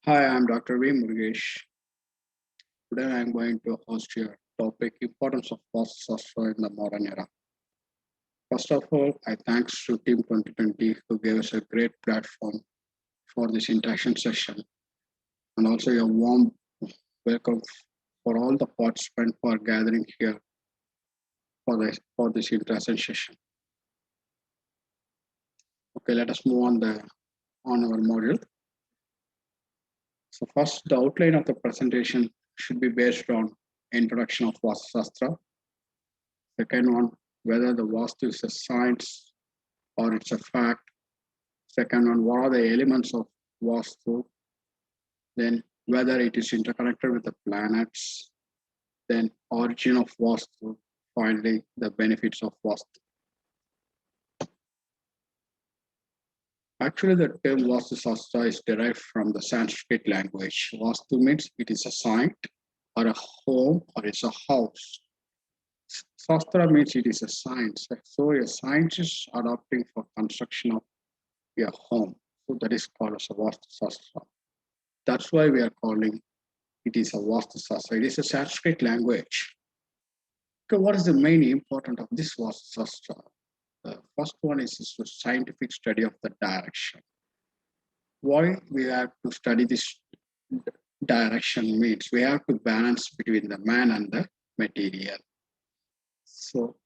Hi, I'm Dr. V Murugesh. Today I'm going to host your topic Importance of Vastushastra in the Modern Era. First of all, I thanks to Team 2020 who gave us a great platform for this interaction session and also a warm welcome for all the participants who are gathering here for this interaction session. Okay, let us move on our module. So first, the outline of the presentation should be based on introduction of Vastushastra. Second one, whether the Vastu is a science or it's a fact. Second one, what are the elements of Vastu? Then whether it is interconnected with the planets. Then origin of Vastu. Finally, the benefits of Vastu. Actually, the term Vastushastra is derived from the Sanskrit language. Vastu means it is a site or a home or it's a house. Shastra means it is a science. So a science is adopting for construction of a home. So that is called as a Vastushastra. That's why we are calling it is a Vastushastra. It is a Sanskrit language. Okay, what is the main important of this Vastushastra? The first one is the scientific study of the direction. Why we have to study this direction means we have to balance between the man and the material. So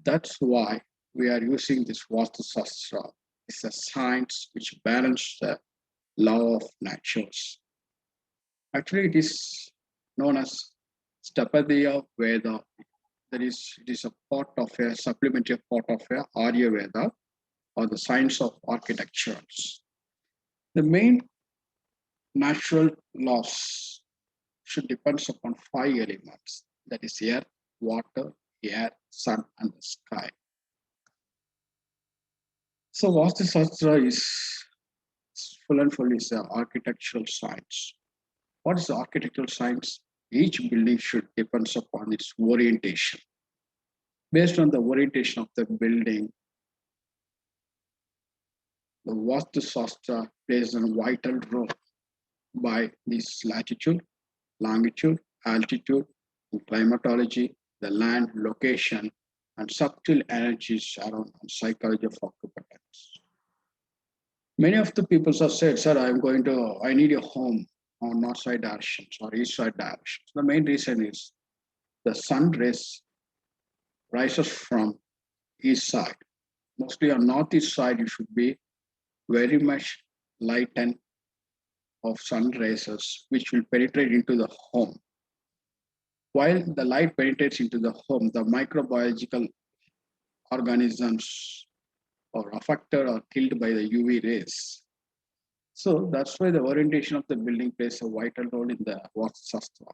that's why we are using this Vastushastra. It's a science which balances the law of natures. Actually, it is known as Stapadiya Veda. It is a part of a supplementary part of a Arya Veda or the science of architectures. The main natural laws should depend upon five elements, that is air, water, air, sun, and the sky. So Vastu Shastra is full and full is architectural science. What is the architectural science? Each building should depend upon its orientation. Based on the orientation of the building, the Vastu Shastra plays a vital role by this latitude, longitude, altitude, and climatology, the land, location, and subtle energies around and psychology of occupants. Many of the people have said, sir, I need a home on north side directions or east side directions. The main reason is the sun rays rises from east side. Mostly on northeast side, you should be very much light and of sun rays which will penetrate into the home. While the light penetrates into the home, the microbiological organisms are affected or killed by the UV rays. So that's why the orientation of the building plays a vital role in the Vastu.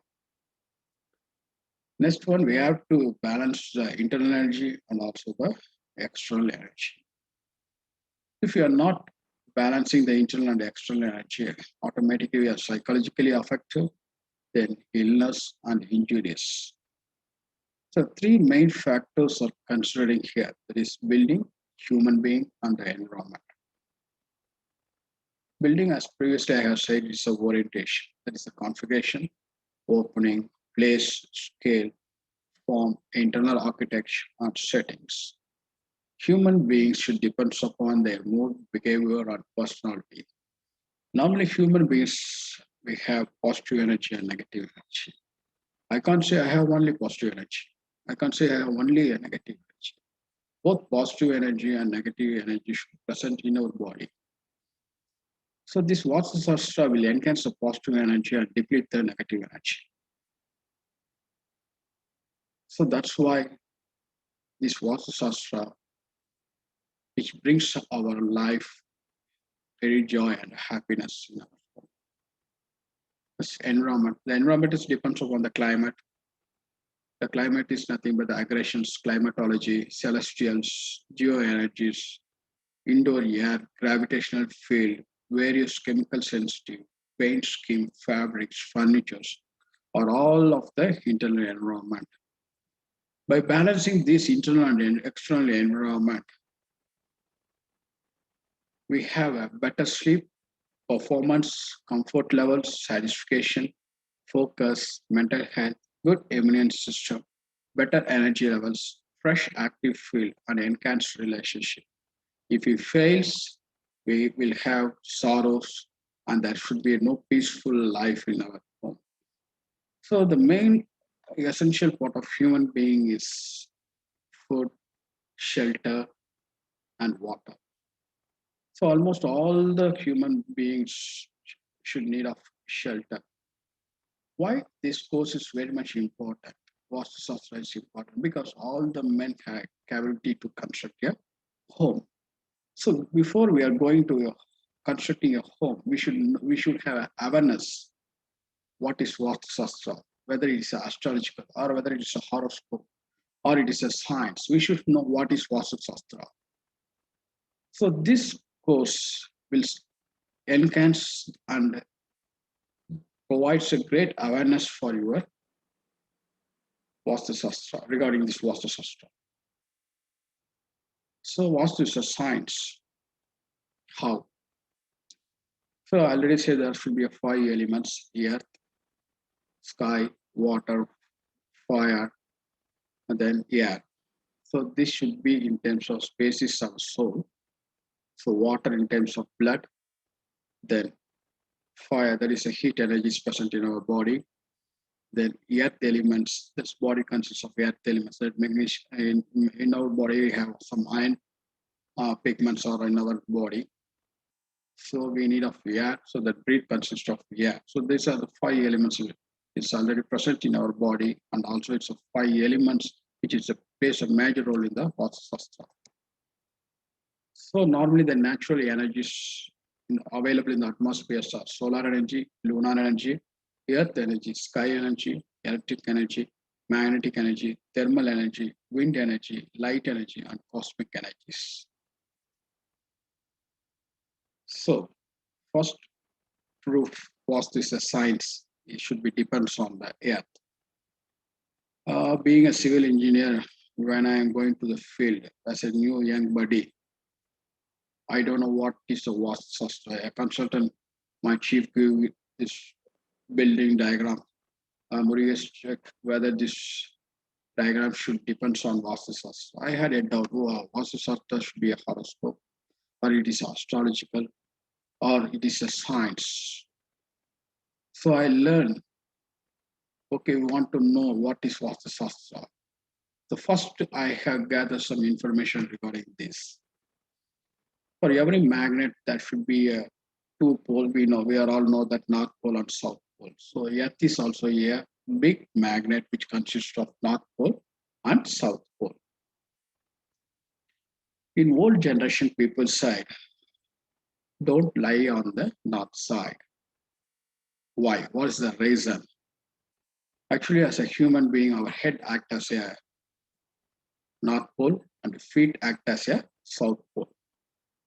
Next one, we have to balance the internal energy and also the external energy. If you are not balancing the internal and external energy, automatically you are psychologically affected, then illness and injuries. So three main factors are considering here. That is building, human being, and the environment. Building, as previously I have said, is a orientation. That is the configuration, opening, place, scale, form, internal architecture, and settings. Human beings should depend upon their mood, behavior, and personality. Normally, human beings, we have positive energy and negative energy. I can't say I have only positive energy. I can't say I have only a negative energy. Both positive energy and negative energy should be present in our body. So this Vastu Shastra will enhance the positive energy and deplete the negative energy. So that's why this Vastu Shastra, which brings our life very joy and happiness in our home. This environment. The environment is depends upon the climate. The climate is nothing but the aggregations, climatology, celestials, geoenergies, indoor air, gravitational field, various chemical sensitive, paint scheme, fabrics, furnitures, are all of the internal environment. By balancing this internal and external environment, we have a better sleep, performance, comfort levels, satisfaction, focus, mental health, good immune system, better energy levels, fresh active field, and enhanced relationship. If he fails, we will have sorrows, and there should be no peaceful life in our home. So the main essential part of human being is food, shelter, and water. So almost all the human beings should need of shelter. Why this course is very much important? Vastushastra is important because all the men have capability to construct a home. So before we are going to constructing a home, we should have awareness what is Vastushastra, whether it is astrological or whether it is a horoscope or it is a science. We should know what is Vastushastra. So this course will enhance and provides a great awareness for your Vastushastra regarding this Vastushastra. So Vastu is a science. How? So I already said there should be a five elements: earth, sky, water, fire, and then air. So this should be in terms of spaces of soul. So water in terms of blood, then fire, that is a heat energy is present in our body. Then earth elements, this body consists of earth elements. That magnesium in our body we have some iron pigments are in our body. So we need of air. So that breath consists of air. So these are the five elements. It's already present in our body, and also it's a five elements which is plays a major role in the Vastushastra. So normally the natural energies available in the atmosphere are solar energy, lunar energy, earth energy, sky energy, electric energy, magnetic energy, thermal energy, wind energy, light energy, and cosmic energies. So first proof was this a science. It should be depends on the earth. Being a civil engineer, when I am going to the field as a new young buddy, I don't know what is a Vastushastra. A consultant, my chief gave this building diagram. Murugesh check whether this diagram should depends on Vastushastra. I had a doubt, wow, Vastushastra should be a horoscope, or it is astrological, or it is a science. So I learned, okay, we want to know what is Vastushastra. So first I have gathered some information regarding this. For every magnet, there should be a two pole. We are all know that North Pole and South Pole. So Earth is also a big magnet which consists of North Pole and South Pole. In old generation, people said, don't lie on the north side. Why? What is the reason? Actually, as a human being, our head acts as a North Pole and feet act as a South Pole.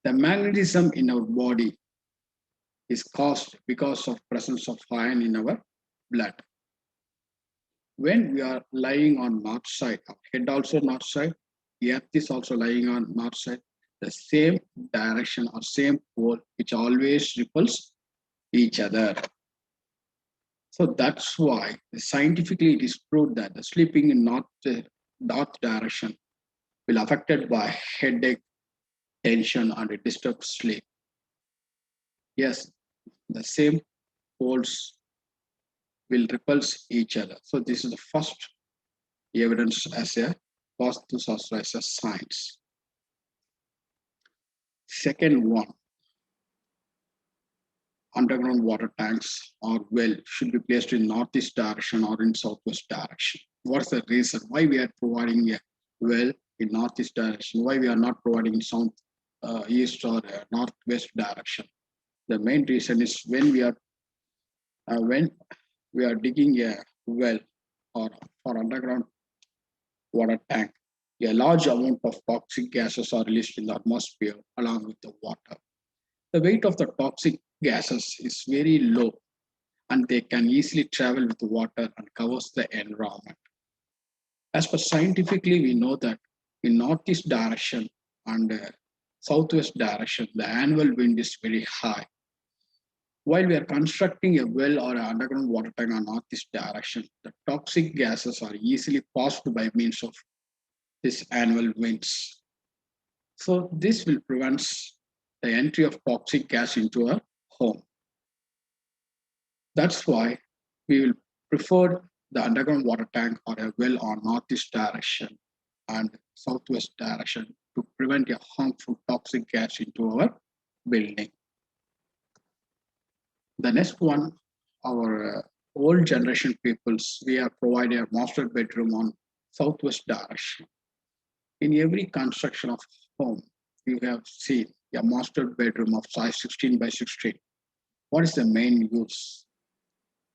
The magnetism in our body is caused because of presence of iron in our blood. When we are lying on north side, our head also north side, earth is also lying on north side, the same direction or same pole which always repels each other. So that's why scientifically it is proved that the sleeping in north direction will affected by headache, tension, and a disturbed sleep. Yes, the same poles will repulse each other. So this is the first evidence as a Vastushastra as a science. Second one, underground water tanks or well should be placed in northeast direction or in southwest direction. What's the reason why we are providing a well in northeast direction? Why we are not providing in south east or northwest direction? The main reason is when we are digging a well or for underground water tank, a large amount of toxic gases are released in the atmosphere along with the water. The weight of the toxic gases is very low and they can easily travel with water and covers the environment. As per scientifically, we know that in northeast direction and southwest direction, the annual wind is very high. While we are constructing a well or an underground water tank on northeast direction, the toxic gases are easily passed by means of these annual winds. So this will prevent the entry of toxic gas into a home. That's why we will prefer the underground water tank or a well on northeast direction and southwest direction to prevent a harmful toxic gas into our building. The next one, our old generation peoples, we have provided a master bedroom on southwest direction. In every construction of home, you have seen a master bedroom of size 16 by 16. What is the main use?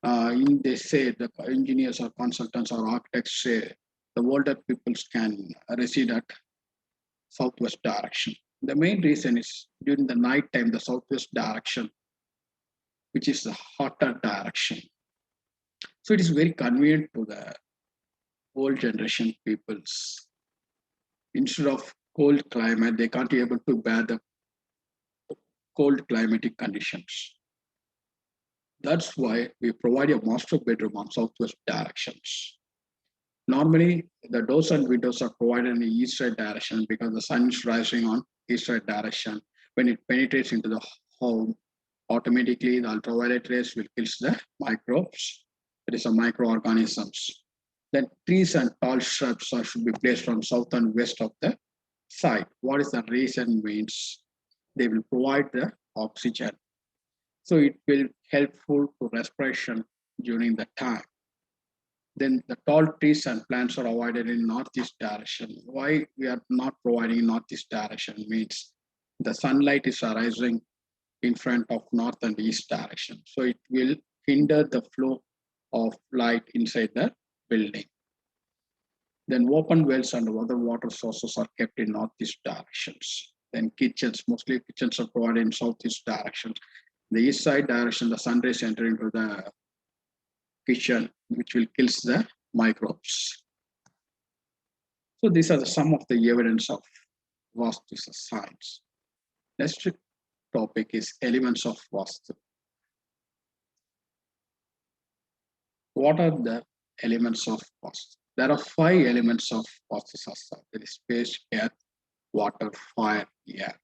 They say the engineers or consultants or architects say the older peoples can reside at southwest direction. The main reason is during the night time, the southwest direction, which is the hotter direction. So it is very convenient to the old generation peoples. Instead of cold climate, they can't be able to bear the cold climatic conditions. That's why we provide a master bedroom on southwest directions. Normally, the doors and windows are provided in the east side direction because the sun is rising on east side direction. When it penetrates into the home, automatically the ultraviolet rays will kill the microbes, that is, the microorganisms. Then trees and tall shrubs should be placed on south and west of the site. What is the reason means they will provide the oxygen. So it will helpful to respiration during the time. Then the tall trees and plants are avoided in northeast direction. Why we are not providing in northeast direction means the sunlight is arising in front of north and east direction. So it will hinder the flow of light inside the building. Then open wells and other water sources are kept in northeast directions. Then kitchens, mostly kitchens are provided in southeast directions. The east side direction, the sun rays enter into the kitchen, which will kill the microbes. So these are some of the evidence of Vastu science. Next topic is elements of Vastu. What are the elements of Vastu? There are 5 elements of Vastushastra. There is space, earth, water, fire, air.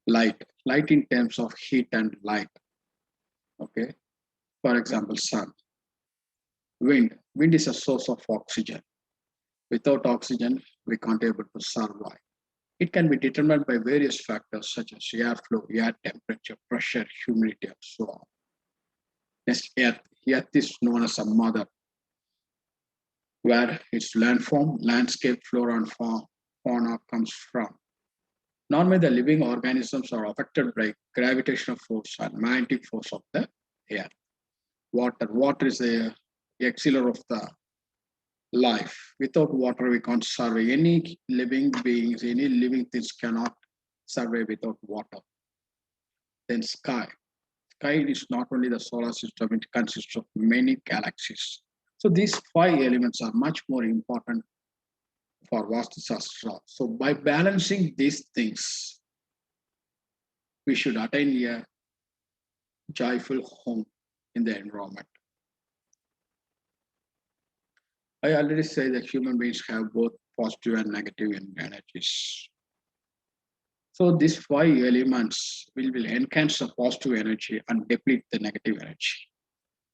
Light. Light in terms of heat and light. Okay. For example, sun. Wind. Wind is a source of oxygen. Without oxygen, we can't able to survive. It can be determined by various factors such as airflow, air temperature, pressure, humidity, and so on. Next, earth. Earth is known as a mother, where its landform, landscape, flora, and fauna comes from. Normally, the living organisms are affected by gravitational force and magnetic force of the air. Water. Water is the auxiliary of the life. Without water, we can't survive. Any living beings, any living things cannot survive without water. Then sky. Sky is not only the solar system, it consists of many galaxies. So these 5 elements are much more important for Vastushastra. So by balancing these things, we should attain a joyful home in the environment. I already say that human beings have both positive and negative energies. So these 5 elements will enhance the positive energy and deplete the negative energy.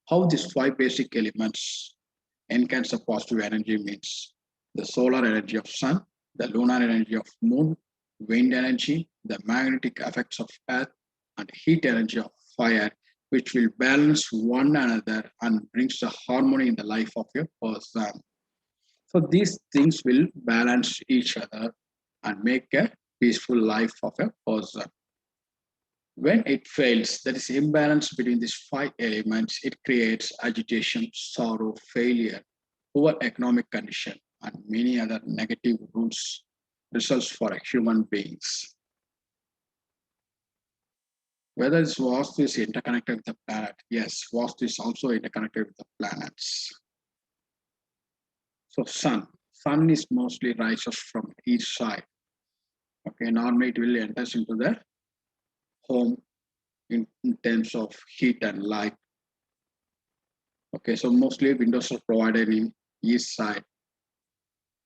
How these 5 basic elements enhance the positive energy means the solar energy of sun, the lunar energy of moon, wind energy, the magnetic effects of earth, and heat energy of fire, which will balance one another and brings the harmony in the life of a person. So these things will balance each other and make a peaceful life of a person. When it fails, there is imbalance between these 5 elements. It creates agitation, sorrow, failure, poor economic condition, and many other negative results for human beings. Whether this Vastu is interconnected with the planet, yes, Vastu is also interconnected with the planets. So sun is mostly rises from each side. Okay, normally it will enter into the home in terms of heat and light. Okay, so mostly windows are provided in east side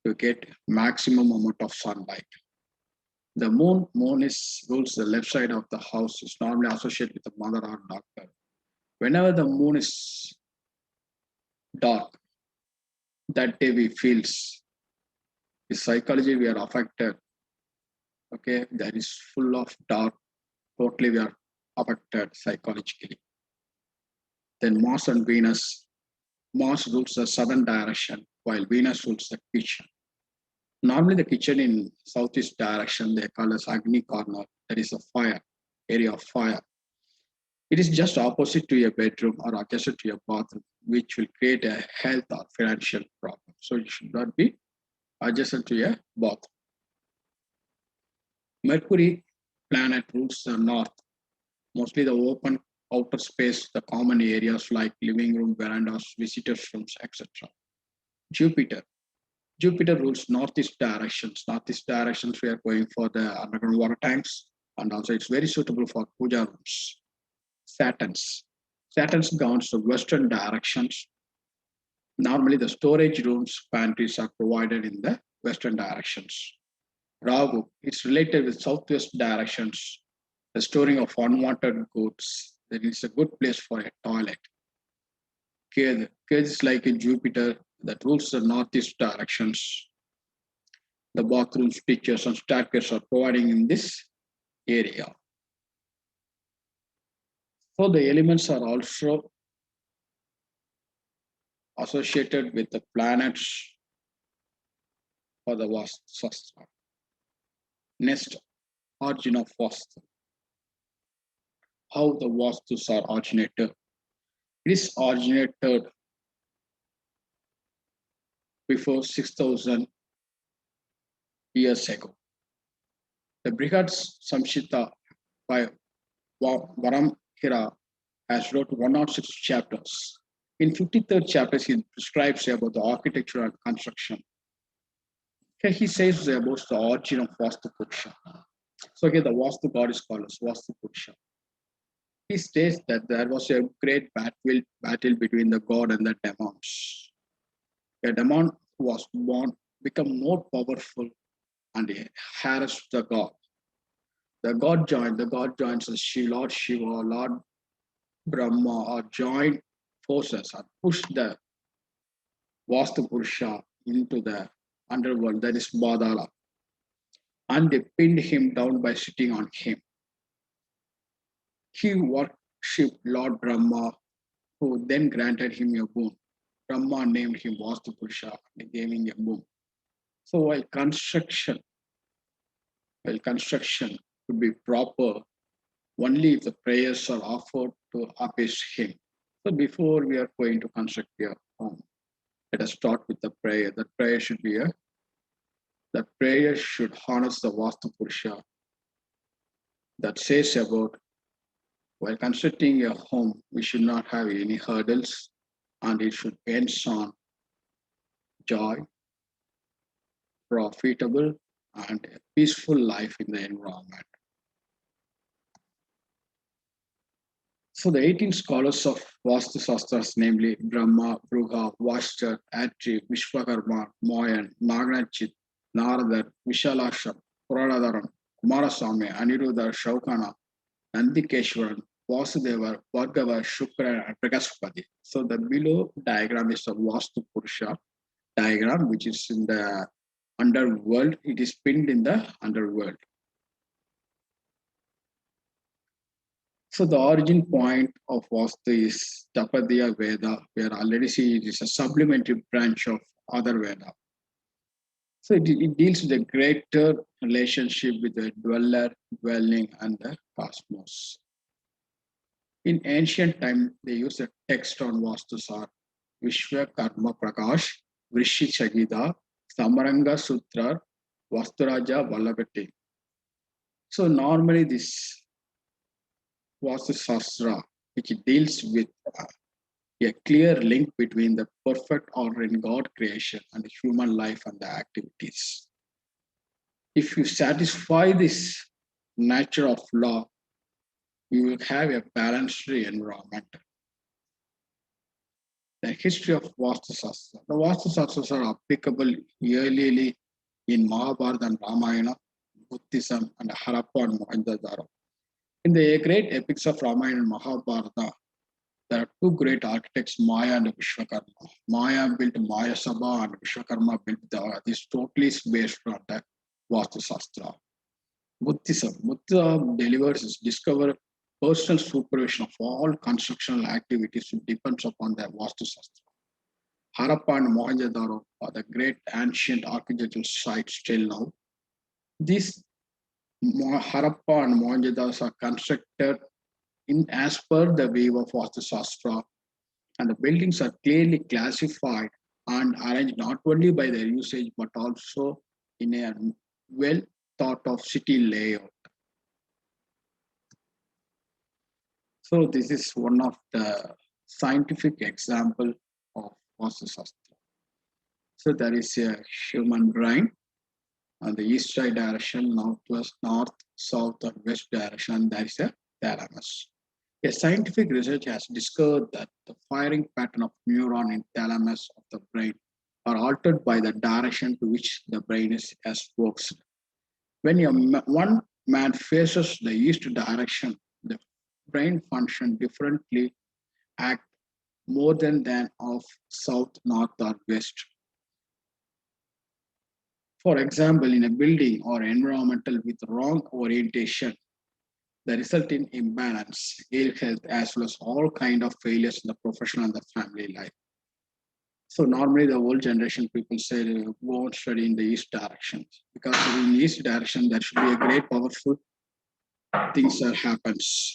to get maximum amount of sunlight. The moon is rules the left side of the house is normally associated with the mother or doctor. Whenever the moon is dark, that day we feels the psychology we are affected. Okay, that is full of dark. Totally we are affected psychologically. Then Mars and Venus. Mars rules the southern direction, while Venus rules the kitchen. Normally, the kitchen in southeast direction they call as Agni corner. That is a fire area of fire. It is just opposite to your bedroom or adjacent to your bathroom, which will create a health or financial problem. So it should not be adjacent to your bathroom. Mercury planet rules the north, mostly the open outer space, the common areas like living room, verandas, visitors' rooms, etc. Jupiter. Jupiter rules northeast directions. Northeast directions, we are going for the underground water tanks, and also it's very suitable for puja rooms. Saturn's. Saturn's governs the western directions. Normally, the storage rooms, pantries are provided in the western directions. Rahu, it's related with southwest directions. The storing of unwanted goods. That is a good place for a toilet. Ketu is like a Jupiter that rules the northeast directions. The bathrooms, teachers, and staircase are providing in this area. So the elements are also associated with the planets for the Vastushastra. Next, origin of Vastu. How the Vastus are originated. It is originated before 6,000 years ago. The Brihad Samshita by Varamhira has wrote 106 chapters. In 53rd chapter, he describes about the architecture and construction. Okay, he says about the origin of Vastu Purusha. So again, the Vastu god is called as Vastu Purusha. He states that there was a great battle between the god and the demons. A demon was born, become more powerful, and he harassed the god. The god joins as Lord Shiva, Lord Brahma, or joined forces and pushed the Vastu Purusha into the underworld, that is Badala, and they pinned him down by sitting on him. He worshipped Lord Brahma, who then granted him a boon. Brahma named him Vastu Purusha and gave him a boon. So while construction could be proper only if the prayers are offered to appease him. So before we are going to construct your home, let us start with the prayer. The prayer should harness the Vastu Purusha that says about while constructing a home, we should not have any hurdles and it should end on joy, profitable, and a peaceful life in the environment. So the 18 scholars of Vastushastras, namely Brahma, Bruha, Vashtar, Atri, Vishwakarma, Moyan, Nagnachit, Naradar, Vishalasham, Puranadaran, Kumaraswamy, Aniruddha, Shaukana, Nandikeshwaran, Vasudeva, Bhargava, Shukra, and Prakaspati. So the below diagram is the Vastu Purusha diagram, which is in the underworld. It is pinned in the underworld. So the origin point of Vastu is Tapadiya Veda, where already see it is a supplementary branch of other Veda. So it deals with a greater relationship with the dweller, dwelling, and the cosmos. In ancient time, they used a text on Vastusar, Vishwa Karma Prakash, Vrishi Chagida, Samaranga Sutra, Vasturaja Vallabhati. So normally this Vastushastra, which deals with a clear link between the perfect order in God creation and the human life and the activities. If you satisfy this nature of law, you will have a balanced environment. The history of Vastushastra. The Vastushastras are applicable yearly in Mahabharata and Ramayana, Buddhism, and Harappa and Mohenjo-daro. In the great epics of Ramayana and Mahabharata, there are two great architects, Maya and Vishwakarma. Maya built Maya Sabha and Vishwakarma built this totally is based on the Vastushastra. Buddhism. Buddha delivers his discover personal supervision of all constructional activities depends upon the Vastushastra. Harappa and Mohenjo-daro are the great ancient architectural sites till now. These Harappa and Mohenjo-daro are constructed in as per the way of Vastushastra, and the buildings are clearly classified and arranged not only by their usage but also in a well thought of city layout. So this is one of the scientific example of Vastushastra. So there is a human brain on the east side direction, northwest, north, south, or west direction. There is a thalamus. A scientific research has discovered that the firing pattern of neuron in thalamus of the brain are altered by the direction to which the brain is exposed. When one man faces the east direction, the brain function differently, act more than of south, north, or west. For example, in a building or environmental with wrong orientation, the result in imbalance, ill health, as well as all kind of failures in the professional and the family life. So normally the old generation people say go and study in the east direction because in the east direction there should be a great powerful things that happens.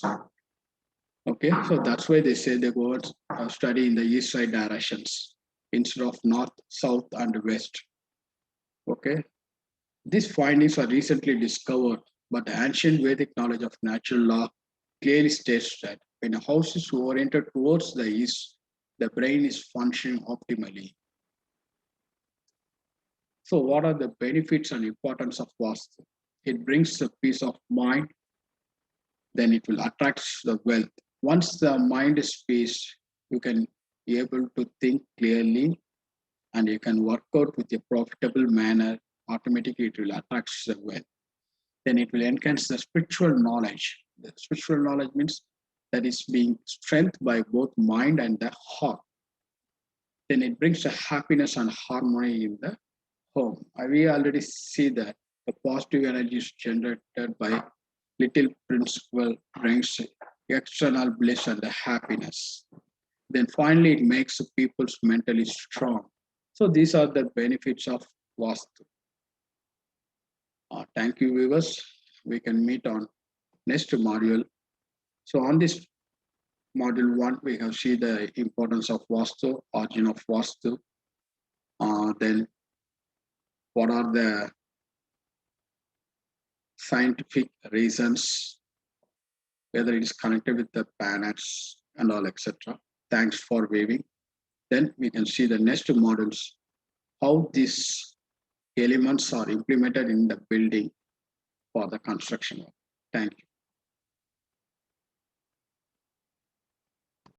Okay, so that's why they say they go and study in the east side directions instead of north, south, and west. Okay, these findings are recently discovered, but the ancient Vedic knowledge of natural law clearly states that when a house is oriented towards the east, the brain is functioning optimally. So, what are the benefits and importance of Vastu? It brings a peace of mind, then it will attract the wealth. Once the mind is peace, you can be able to think clearly and you can work out with a profitable manner. Automatically, it will attract the wealth. Then it will enhance the spiritual knowledge. The spiritual knowledge means that is being strengthened by both mind and the heart. Then it brings the happiness and harmony in the home. We already see that the positive energy is generated by little principle brings external bliss and the happiness. Then finally, it makes the people mentally strong. So these are the benefits of Vastu. Thank you, viewers. We can meet on next module. So on this module 1, we have seen the importance of Vastu, origin of Vastu. Then what are the scientific reasons, whether it is connected with the planets and all, etc. Thanks for viewing. Then we can see the next modules, how these elements are implemented in the building for the construction. Thank you.